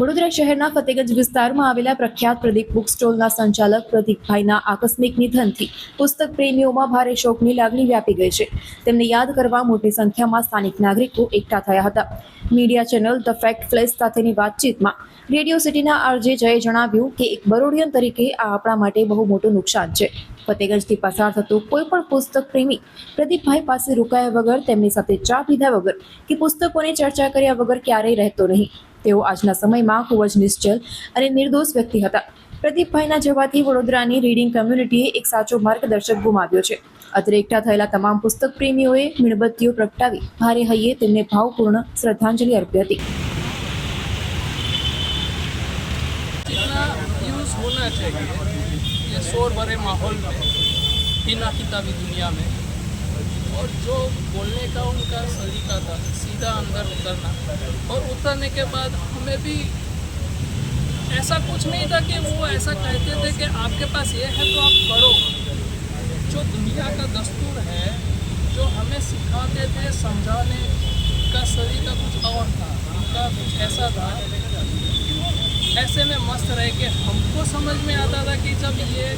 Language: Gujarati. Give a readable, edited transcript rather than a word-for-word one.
વડોદરા શહેરના ફતેગંજ વિસ્તારમાં આવેલા પ્રખ્યાત પ્રદીપ બુક સ્ટોલના સંચાલક પ્રદીપભાઈના આકસ્મિક નિધનથી પુસ્તક પ્રેમીઓમાં ભારે શોકની લાગણી વ્યાપી ગઈ છે. તેમને યાદ કરવા મોટી સંખ્યામાં સ્થાનિક નાગરિકો એકઠા થયા હતા. Media channel the fact flash સાથેની વાતચીતમાં રેડિયો સિટીના આરજે જયે જણાવ્યું કે એક બરોડિયન તરીકે આ આપણા માટે બહુ મોટું નુકસાન છે. ફતેગંજથી પસાર થતો કોઈ પણ પુસ્તક પ્રેમી પ્રદીપભાઈ પાસે રોકાયા વગર, તેમની સાથે ચા પીધા વગર કે પુસ્તકોની ચર્ચા કર્યા વગર ક્યારેય રહેતો નહીં. તેઓ આજના સમયમાં ખૂબ જ નિશ્ચલ અને નિર્દોષ વ્યક્તિ હતા. પ્રદીપભાઈના જવાથી વડોદરાની રીડિંગ કમ્યુનિટીએ એક સાચો માર્ગદર્શક ગુમાવ્યો છે. અત્રે એકઠા થયેલા તમામ પુસ્તક પ્રેમીઓએ મીણબત્તીઓ પ્રગટાવી ભારે હૈયે તેમને ભાવપૂર્ણ શ્રદ્ધાંજલિ આપી હતી. जितना यूज़ होना चाहिए ये शोर भरे माहौल में, बिना किताबी दुनिया में, और जो बोलने का उनका सलीका था, सीधा अंदर उतरना, और उतरने के बाद हमें भी ऐसा कुछ नहीं था कि वो ऐसा कहते थे कि आपके पास ये है तो आप करो. जो दुनिया का दस्तूर है, जो हमें सिखाते थे, समझाने का सलीका कुछ और था, उनका कुछ ऐसा था. ऐसे में मस्त रह के हमको समझ में आता था कि जब ये